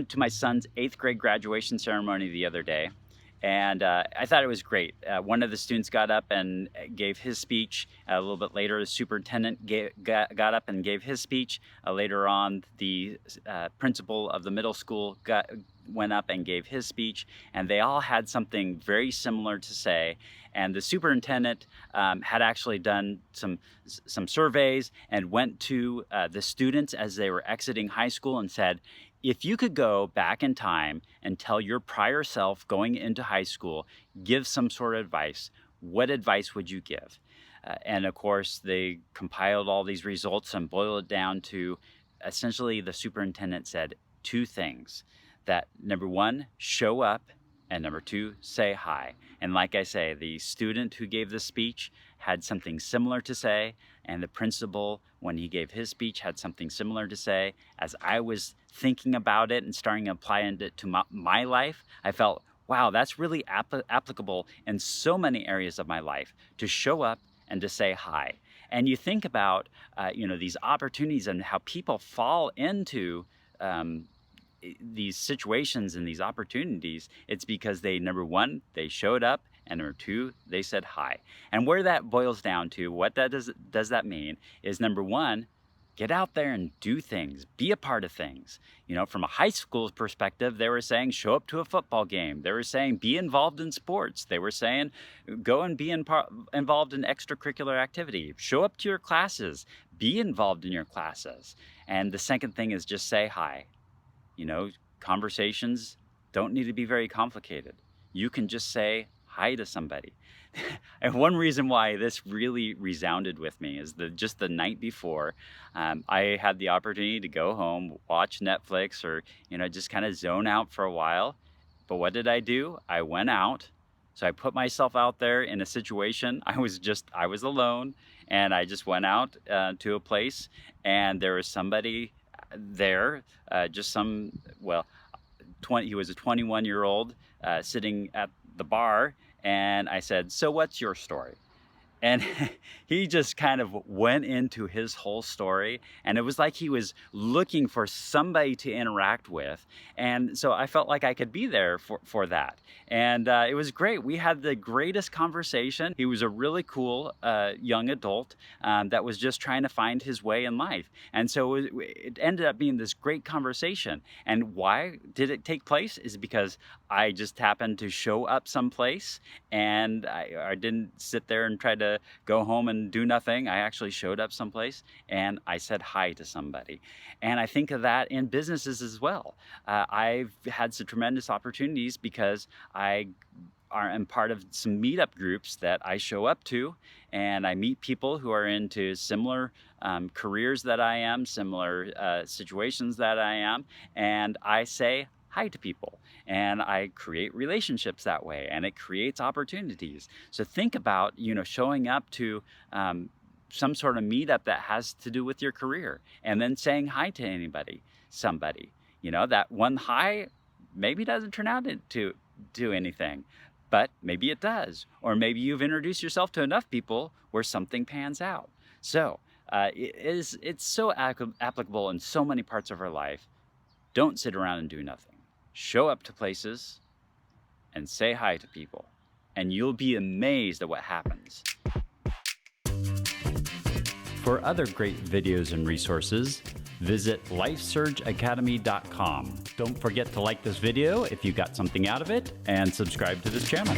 went to my son's 8th grade graduation ceremony the other day, and I thought it was great. One of the students got up and gave his speech. A little bit later, the superintendent got up and gave his speech. Later on, the principal of the middle school went up and gave his speech, and they all had something very similar to say. And the superintendent had actually done some surveys and went to the students as they were exiting high school and said, if you could go back in time and tell your prior self going into high school, give some sort of advice, what advice would you give? And of course, they compiled all these results and boiled it down to essentially the superintendent said two things. That number one, show up, and number two, say hi. And like I say, the student who gave the speech had something similar to say, and the principal, when he gave his speech, had something similar to say. As I was thinking about it and starting applying it to my life, I felt, wow, that's really applicable in so many areas of my life, to show up and to say hi. And you think about, these opportunities and how people fall into these situations and these opportunities. It's because they, number one, they showed up, and number two, they said hi. And where that boils down to, what that does that mean is, number one, get out there and do things, be a part of things. From a high school perspective, they were saying show up to a football game. They were saying be involved in sports. They were saying go and be involved in extracurricular activity. Show up to your classes, be involved in your classes. And the second thing is just say hi. Conversations don't need to be very complicated. You can just say hi to somebody. And one reason why this really resounded with me is just the night before, I had the opportunity to go home, watch Netflix, or just kind of zone out for a while. But what did I do? I went out. So I put myself out there in a situation. I was alone, and I just went out to a place, and there was somebody there, he was a 21-year-old sitting at the bar, and I said, so what's your story? And he just kind of went into his whole story, and it was like he was looking for somebody to interact with. And so I felt like I could be there for that. And it was great. We had the greatest conversation. He was a really cool young adult that was just trying to find his way in life. And so it ended up being this great conversation. And why did it take place is because I just happened to show up someplace, and I didn't sit there and try to go home and do nothing. I actually showed up someplace and I said hi to somebody. And I think of that in businesses as well. I've had some tremendous opportunities because I am part of some meetup groups that I show up to, and I meet people who are into similar careers that I am, similar situations that I am, and I say hi to people, and I create relationships that way, and it creates opportunities. So think about, showing up to some sort of meetup that has to do with your career, and then saying hi to somebody. That one hi maybe doesn't turn out to do anything, but maybe it does. Or maybe you've introduced yourself to enough people where something pans out. So it's so applicable in so many parts of our life. Don't sit around and do nothing. Show up to places and say hi to people, and you'll be amazed at what happens. For other great videos and resources, visit lifesurgeacademy.com. Don't forget to like this video if you got something out of it, and subscribe to this channel.